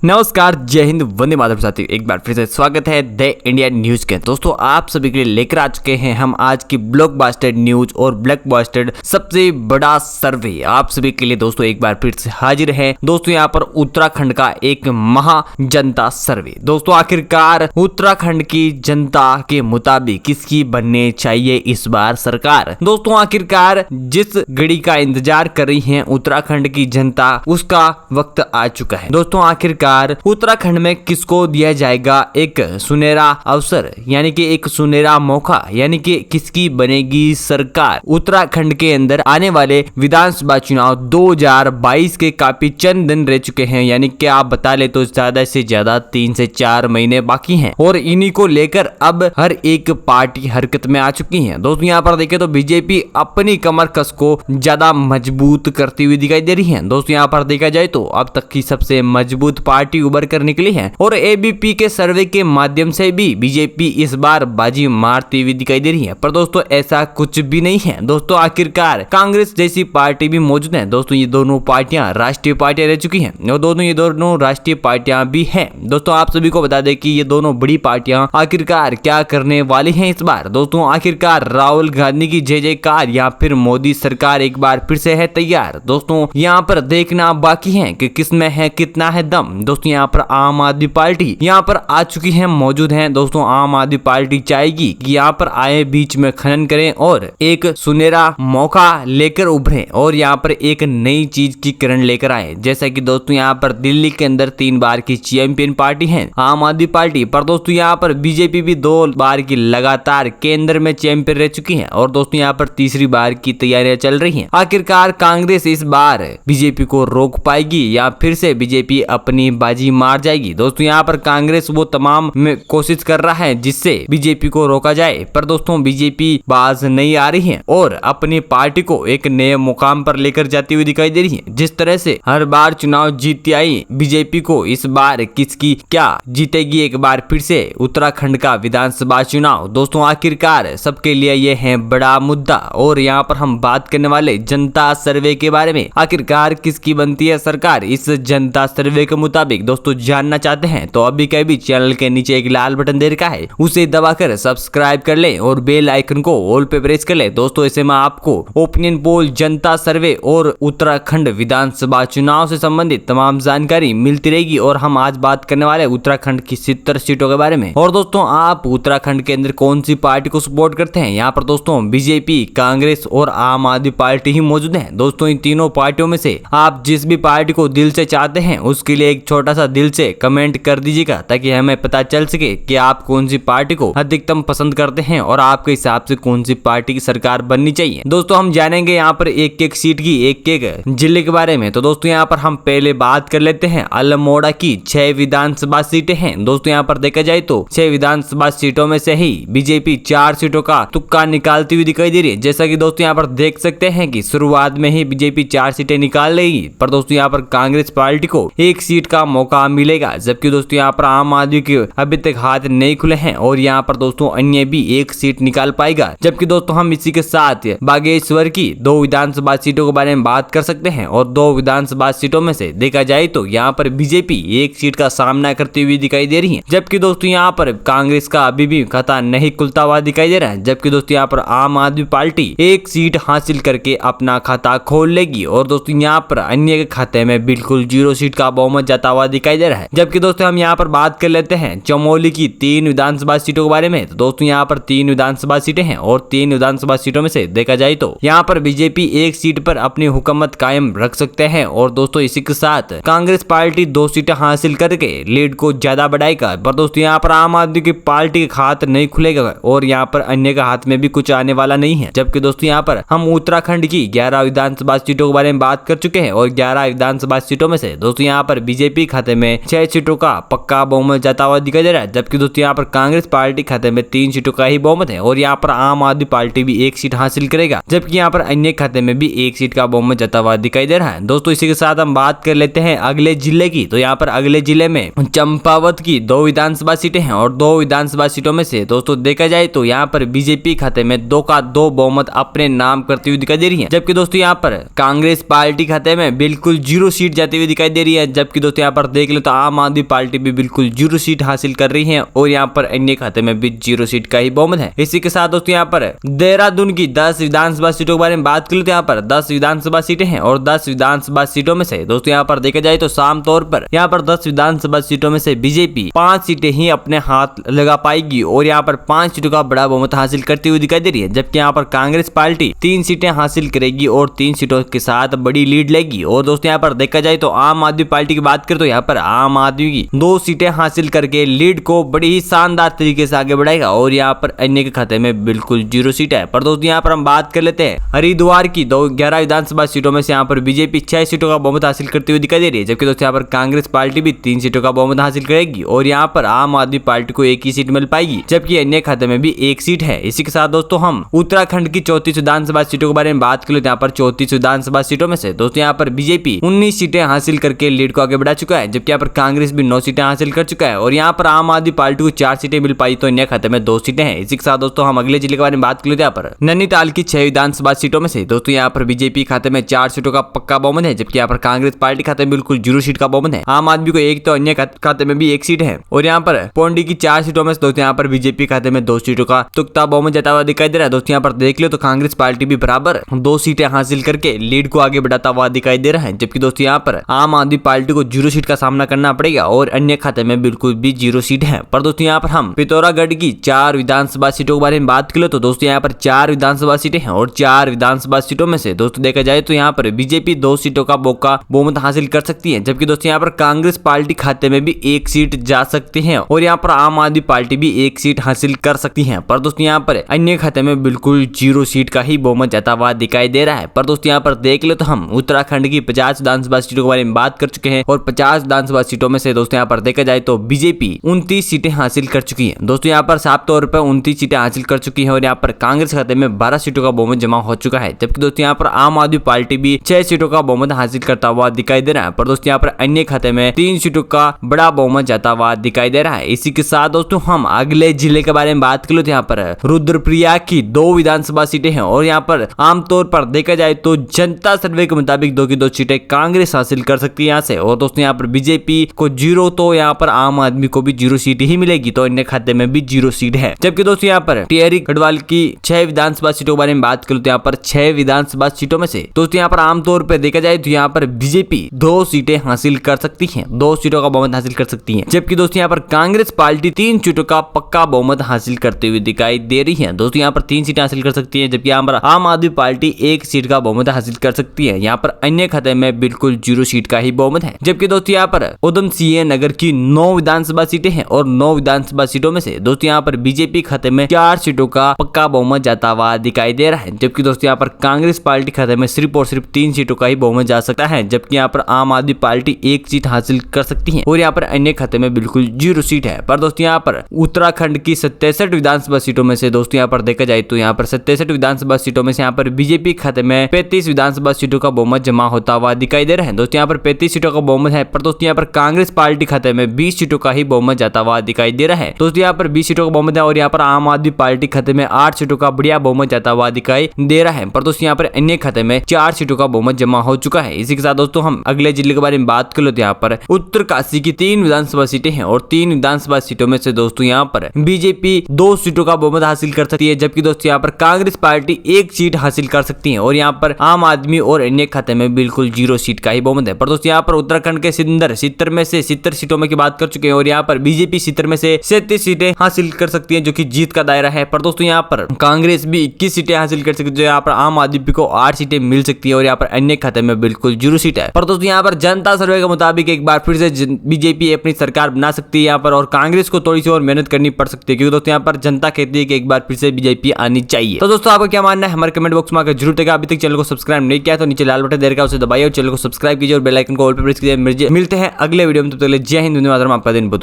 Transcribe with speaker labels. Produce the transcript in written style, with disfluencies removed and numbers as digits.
Speaker 1: नमस्कार, जय हिंद, वंदे मातरम साथियों। एक बार फिर से स्वागत है द इंडिया न्यूज के। दोस्तों आप सभी के लिए लेकर आ चुके हैं हम आज की ब्लॉकबस्टर न्यूज और ब्लॉकबस्टर सबसे बड़ा सर्वे आप सभी के लिए। दोस्तों एक बार फिर से हाजिर है दोस्तों यहाँ पर उत्तराखंड का एक महा जनता सर्वे। दोस्तों आखिरकार उत्तराखंड की जनता के मुताबिक किसकी बनने चाहिए इस बार सरकार। दोस्तों आखिरकार जिस घड़ी का इंतजार कर रही है उत्तराखंड की जनता, उसका वक्त आ चुका है। दोस्तों आखिरकार उत्तराखंड में किसको दिया जाएगा एक सुनहरा अवसर, यानी कि एक सुनहरा मौका, यानी कि किसकी बनेगी सरकार। उत्तराखंड के अंदर आने वाले विधानसभा चुनाव 2022 के काफी चंद दिन रह चुके हैं, यानी कि आप बता ले तो ज्यादा से ज्यादा 3 से 4 महीने बाकी हैं और इन्हीं को लेकर अब हर एक पार्टी हरकत में आ चुकी है। दोस्तों यहाँ पर देखें तो बीजेपी अपनी कमर कस को ज्यादा मजबूत करती हुई दिखाई दे रही है। दोस्तों यहाँ पर देखा जाए तो अब तक की सबसे मजबूत पार्टी उभर कर निकली है और एबीपी के सर्वे के माध्यम से भी बीजेपी इस बार बाजी मारती हुई दिखाई दे रही है। पर दोस्तों ऐसा कुछ भी नहीं है। दोस्तों आखिरकार कांग्रेस जैसी पार्टी भी मौजूद है। दोस्तों ये दोनों पार्टियां राष्ट्रीय पार्टियां रह चुकी हैं और ये दोनों राष्ट्रीय पार्टियां भी हैं। दोस्तों आप सभी को बता दें कि ये दोनों बड़ी पार्टियां आखिरकार क्या करने वाली हैं इस बार। दोस्तों आखिरकार राहुल गांधी की जय जयकार या फिर मोदी सरकार एक बार फिर से है तैयार। दोस्तों यहाँ पर देखना बाकी है कि किसमें है कितना है दम। दोस्तों यहाँ पर आम आदमी पार्टी यहाँ पर आ चुकी है, मौजूद है। दोस्तों आम आदमी पार्टी चाहेगी कि यहाँ पर आए, बीच में खनन करें और एक सुनहरा मौका लेकर उभरे और यहाँ पर एक नई चीज की किरण लेकर आए। जैसा कि दोस्तों यहाँ पर दिल्ली के अंदर 3 बार की चैंपियन पार्टी है आम आदमी पार्टी, पर दोस्तों यहाँ पर बीजेपी भी 2 बार की लगातार केंद्र में चैंपियन रह चुकी है और दोस्तों यहाँ पर तीसरी बार की तैयारियां चल रही हैं। आखिरकार कांग्रेस इस बार बीजेपी को रोक पाएगी या फिर से बीजेपी अपनी बाजी मार जाएगी। दोस्तों यहाँ पर कांग्रेस वो तमाम कोशिश कर रहा है जिससे बीजेपी को रोका जाए, पर दोस्तों बीजेपी बाज नहीं आ रही है और अपनी पार्टी को एक नए मुकाम पर लेकर जाती हुई दिखाई दे रही है। जिस तरह से हर बार चुनाव जीतती आई बीजेपी को, इस बार किसकी क्या जीतेगी एक बार फिर से उत्तराखंड का विधानसभा चुनाव। दोस्तों आखिरकार सबके लिए यह है बड़ा मुद्दा और यहाँ पर हम बात करने वाले जनता सर्वे के बारे में। आखिरकार किसकी बनती है सरकार इस जनता सर्वे के मुताबिक। दोस्तों जानना चाहते हैं तो अभी के भी चैनल के नीचे एक लाल बटन दे रखा है, उसे दबाकर सब्सक्राइब कर ले और बेल आइकन को ऑल पे प्रेस कर ले। दोस्तों ऐसे में आपको ओपिनियन पोल, जनता सर्वे और उत्तराखंड विधानसभा चुनाव से संबंधित तमाम जानकारी मिलती रहेगी। और हम आज बात करने वाले उत्तराखंड की 70 सीटों के बारे में। और दोस्तों आप उत्तराखंड के अंदर कौन सी पार्टी को सपोर्ट करते हैं? यहाँ पर दोस्तों बीजेपी, कांग्रेस और आम आदमी पार्टी ही मौजूद है। दोस्तों इन तीनों पार्टियों में से आप जिस भी पार्टी को दिल से चाहते हैं उसके लिए एक छोटा सा दिल से कमेंट कर दीजिएगा ताकि हमें पता चल सके कि आप कौन सी पार्टी को अधिकतम पसंद करते हैं और आपके हिसाब से कौन सी पार्टी की सरकार बननी चाहिए। दोस्तों हम जानेंगे यहाँ पर एक एक सीट की, एक एक जिले के बारे में। तो दोस्तों यहाँ पर हम पहले बात कर लेते हैं अल्मोड़ा की 6 विधानसभा सीटें हैं। दोस्तों यहाँ पर देखा जाए तो 6 विधानसभा सीटों में से ही बीजेपी 4 सीटों का तुक्का निकालती हुई दिखाई दे रही है। जैसा कि दोस्तों यहाँ पर देख सकते हैं कि शुरुआत में ही बीजेपी 4 सीटें निकाल लेगी, पर दोस्तों यहाँ पर कांग्रेस पार्टी को 1 सीट का मौका मिलेगा। जबकि दोस्तों यहाँ पर आम आदमी के अभी तक हाथ नहीं खुले हैं और यहाँ पर दोस्तों अन्य भी 1 सीट निकाल पाएगा। जबकि दोस्तों हम इसी के साथ बागेश्वर की 2 विधानसभा सीटों के बारे में बात कर सकते हैं और 2 विधानसभा सीटों में से देखा जाए तो यहाँ पर बीजेपी 1 सीट का सामना करती हुई दिखाई दे रही है। जबकि दोस्तों यहाँ पर कांग्रेस का अभी भी खाता नहीं खुलता हुआ दिखाई दे रहा है। जबकि दोस्तों यहाँ पर आम आदमी पार्टी 1 सीट हासिल करके अपना खाता खोल लेगी और दोस्तों यहाँ पर अन्य के खाते में बिल्कुल 0 सीट का बहुमत जाता हुआ दिखाई दे रहा है। जबकि दोस्तों हम यहाँ पर बात कर लेते हैं चमोली की 3 विधानसभा सीटों के बारे में। तो दोस्तों यहाँ पर 3 विधानसभा सीटें हैं और 3 विधानसभा सीटों में से देखा जाए तो यहाँ पर बीजेपी 1 सीट पर अपनी हुकूमत कायम रख सकते हैं और दोस्तों इसी के साथ कांग्रेस पार्टी 2 सीटें हासिल करके लीड को ज्यादा बढ़ाएगा। पर दोस्तों यहाँ पर आम आदमी की पार्टी का हाथ नहीं खुलेगा और यहाँ पर अन्य का हाथ में भी कुछ आने वाला नहीं है। जबकि दोस्तों यहाँ पर हम उत्तराखंड की 11 विधानसभा सीटों के बारे में बात कर चुके हैं और 11 विधानसभा सीटों में से दोस्तों यहाँ पर बीजेपी खाते में 6 सीटों का पक्का बहुमत जाता हुआ दिखाई दे रहा है। जबकि दोस्तों यहाँ पर कांग्रेस पार्टी खाते में 3 सीटों का ही बहुमत है और यहाँ पर आम आदमी पार्टी भी 1 सीट हासिल करेगा। जबकि यहाँ पर अन्य खाते में भी 1 सीट का बहुमत जाता हुआ दिखाई दे रहा है। दोस्तों इसी के साथ हम बात कर लेते हैं अगले जिले की। तो यहाँ पर अगले जिले में चंपावत की 2 विधानसभा सीटें हैं और 2 विधानसभा सीटों में से दोस्तों देखा जाए तो यहाँ पर बीजेपी खाते में 2 का 2 बहुमत अपने नाम करती हुई दिखाई दे रही है। जबकि दोस्तों यहाँ पर कांग्रेस पार्टी खाते में बिल्कुल 0 सीट जाती हुई दिखाई दे रही है। जबकि दोस्तों यहाँ पर देख ले तो आम आदमी पार्टी भी बिल्कुल 0 सीट हासिल कर रही है और यहाँ पर अन्य खाते में भी 0 सीट का ही बहुमत है। इसी के साथ दोस्तों यहाँ पर देहरादून की 10 विधानसभा सीटों के बारे में बात कर लेते हैं। यहाँ पर 10 विधानसभा सीटें हैं और 10 विधानसभा सीटों में से दोस्तों यहाँ पर देखा जाए तो साम तौर पर यहाँ पर 10 विधानसभा सीटों में से बीजेपी 5 सीटें ही अपने हाथ लगा पाएगी और यहाँ पर 5 सीटों का बड़ा बहुमत हासिल करती हुई दिखाई दे रही है, जबकि यहाँ पर कांग्रेस पार्टी 3 सीटें हासिल करेगी और 3 सीटों के साथ बड़ी लीड लेगी। और दोस्तों यहाँ पर देखा जाए तो आम आदमी पार्टी की बात करें तो यहाँ पर आम आदमी की 2 सीटें हासिल करके लीड को बड़ी ही शानदार तरीके से आगे बढ़ाएगा और यहाँ पर अन्य के खाते में बिल्कुल 0 सीट है। पर दोस्तों यहाँ पर हम बात कर लेते हैं हरिद्वार की 11 विधानसभा सीटों में से यहाँ पर बीजेपी 6 सीटों का बहुमत हासिल करती हुई दिखाई दे रही है, जबकि दोस्तों यहाँ पर कांग्रेस पार्टी भी 3 सीटों का बहुमत हासिल करेगी और यहाँ पर आम आदमी पार्टी को 1 ही सीट मिल पाएगी, जबकि अन्य खाते में भी 1 सीट है। इसी के साथ दोस्तों हम उत्तराखंड की 34 विधानसभा सीटों के बारे में बात कर लेते हैं। यहाँ पर 34 विधानसभा सीटों में से दोस्तों यहाँ पर बीजेपी 19 सीटें हासिल करके लीड को आगे बढ़ा चुका है, जबकि यहाँ पर कांग्रेस भी 9 सीटें हासिल कर चुका है और यहाँ पर आम आदमी पार्टी को 4 सीटें मिल पाई तो अन्य खाते में 2 सीटें हैं। इसी के साथ दोस्तों हम अगले जिले के बारे में बात कर लेते हैं। यहाँ पर नैनीताल की 6 विधानसभा सीटों में से दोस्तों यहाँ पर बीजेपी खाते में 4 सीटों का पक्का बहुमत है, जबकि यहाँ पर कांग्रेस पार्टी खाते में बिल्कुल 0 सीट का बहुमत है। आम आदमी को 1 तो अन्य खाते में भी 1 सीट है और यहाँ पर पौंडी की 4 सीटों में से दोस्तों यहाँ पर बीजेपी खाते में 2 सीटों का तुक्ता बहुमत जाता हुआ दिखाई दे रहा है। दोस्तों यहाँ पर देख ले तो कांग्रेस पार्टी भी बराबर 2 सीटें हासिल करके लीड को आगे बढ़ाता हुआ दिखाई दे रहा है, जबकि दोस्तों यहाँ पर आम आदमी पार्टी को 0 सीट का सामना करना पड़ेगा और अन्य खाते में बिल्कुल भी 0 सीट है। पर दोस्तों यहाँ पर हम पिथौरागढ़ की 4 विधानसभा सीटों के बारे में बात करें तो दोस्तों यहाँ पर 4 विधानसभा सीटें हैं और 4 विधानसभा सीटों में से दोस्तों देखा जाए तो यहाँ पर बीजेपी 2 सीटों का बहुमत हासिल कर सकती है, जबकि दोस्तों यहाँ पर कांग्रेस पार्टी खाते में भी 1 सीट जा सकती है और यहाँ पर आम आदमी पार्टी भी 1 सीट हासिल कर सकती है। पर दोस्तों यहाँ पर अन्य खाते में बिल्कुल 0 सीट का ही बहुमत जाता हुआ दिखाई दे रहा है। पर दोस्तों यहाँ पर देख ले तो हम उत्तराखंड की 50 विधानसभा सीटों के बारे में बात कर चुके हैं और 50 विधानसभा सीटों में से दोस्तों यहाँ पर देखा जाए तो बीजेपी 29 सीटें हासिल कर चुकी है। दोस्तों यहाँ पर साफ तौर पर 29 सीटें हासिल कर चुकी है और यहाँ पर कांग्रेस खाते में 12 सीटों का बहुमत जमा हो चुका है, जबकि दोस्तों यहाँ पर आम आदमी पार्टी भी 6 सीटों का बहुमत हासिल करता हुआ दिखाई दे रहा है। पर दोस्तों यहाँ पर अन्य खाते में 3 सीटों का बड़ा बहुमत जाता हुआ दिखाई दे रहा है। इसी के साथ दोस्तों हम अगले जिले के बारे में बात कर लो तो यहाँ पर रुद्रप्रयाग की 2 विधानसभा सीटें हैं और यहाँ पर आमतौर पर देखा जाए तो जनता सर्वे के मुताबिक 2 की 2 सीटें कांग्रेस हासिल कर सकती है यहाँ से और दोस्तों यहाँ पर बीजेपी को 0 तो यहाँ पर आम आदमी को भी 0 सीट ही मिलेगी तो अन्य खाते में भी 0 सीट है। जबकि दोस्तों यहाँ पर टिहरी गढ़वाल की 6 विधानसभा सीटों के बारे में बात करूँ तो यहाँ पर 6 विधानसभा सीटों में से दोस्तों यहाँ पर आमतौर पर देखा जाए तो यहाँ पर बीजेपी 2 सीटें हासिल कर सकती है, 2 सीटों का बहुमत हासिल कर सकती है, जबकि दोस्तों यहाँ पर कांग्रेस पार्टी 3 सीटों का पक्का बहुमत हासिल करते हुए दिखाई दे रही है। दोस्तों यहाँ पर 3 सीटें हासिल कर सकती है, जबकि यहाँ पर आम आदमी पार्टी 1 सीट का बहुमत हासिल कर सकती है। यहाँ पर अन्य खाते में बिल्कुल 0 सीट का ही बहुमत है। जबकि दोस्तों यहाँ पर उधम सिंह नगर की 9 विधानसभा सीटें हैं और 9 विधानसभा सीटों में से दोस्तों यहाँ पर बीजेपी खाते में 4 सीटों का पक्का बहुमत जाता हुआ दिखाई दे रहा है, जबकि दोस्तों यहाँ पर कांग्रेस पार्टी खाते में सिर्फ और सिर्फ 3 सीटों का ही बहुमत जा सकता है, जबकि यहाँ पर आम आदमी पार्टी 1 सीट हासिल कर सकती है और यहाँ पर अन्य खाते में बिल्कुल 0 सीट है। पर दोस्तों यहाँ पर उत्तराखंड की 67 विधानसभा सीटों में से दोस्तों यहाँ पर देखा जाए तो यहाँ पर 67 विधानसभा सीटों में से यहाँ पर बीजेपी खाते में 35 विधानसभा सीटों का बहुमत जमा होता हुआ दिखाई दे रहा है। दोस्तों यहाँ पर 35 सीटों का बहुमत है, पर दोस्तों यहाँ पर कांग्रेस पार्टी खाते में 20 सीटों का ही बहुमत जाता हुआ दिखाई दे रहा है। दोस्तों यहाँ पर 20 सीटों का बहुमत है और यहाँ पर आम आदमी पार्टी खाते में 8 सीटों का बढ़िया बहुमत जाता हुआ दिखाई दे रहा है। पर दोस्तों यहाँ पर अन्य खाते में 4 सीटों का बहुमत जमा हो चुका है। इसी के साथ दोस्तों हम अगले जिले के बारे में बात कर लेते हैं। यहाँ पर उत्तरकाशी की 3 विधानसभा सीटें हैं और 3 विधानसभा सीटों में से दोस्तों यहाँ पर बीजेपी 2 सीटों का बहुमत हासिल कर सकती है, जबकि दोस्तों यहाँ पर कांग्रेस पार्टी 1 सीट हासिल कर सकती है और यहाँ पर आम आदमी और अन्य खाते में बिल्कुल 0 सीट का ही बहुमत है। पर दोस्तों यहाँ पर उत्तराखंड के सिंदर 70 में से 70 सीटों में की बात कर चुके हैं और यहाँ पर बीजेपी 70 में से 37 सीटें हासिल कर सकती है, जो कि जीत का दायरा है। पर दोस्तों यहाँ पर कांग्रेस भी 21 सीटें हासिल कर सकती है, जो यहाँ पर आम आदमी को 8 सीटें मिल सकती है और यहाँ पर अन्य खाते में बिल्कुल 0 सीट है। पर दोस्तों यहाँ पर जनता सर्वे के मुताबिक एक बार फिर से बीजेपी अपनी सरकार बना सकती है यहाँ पर और कांग्रेस को थोड़ी सी और मेहनत करनी पड़ सकती है, क्योंकि दोस्तों यहाँ पर जनता कहती है कि एक बार फिर से बीजेपी आनी चाहिए। तो दोस्तों आपको क्या मानना है हमारे कमेंट बॉक्स में आकर जरूर देगा। अभी तक चैनल को सब्सक्राइब नहीं किया तो नीचे लाल बटन देर का उसे दबाइए और चैनल को सब्सक्राइब कीजिए और बेल आइकन को ऑल पे प्रेस कीजिए। मिलते हैं अगले वीडियो में, तब तक के लिए जय हिंद, वंदे मातरम। आपका दिन बहुत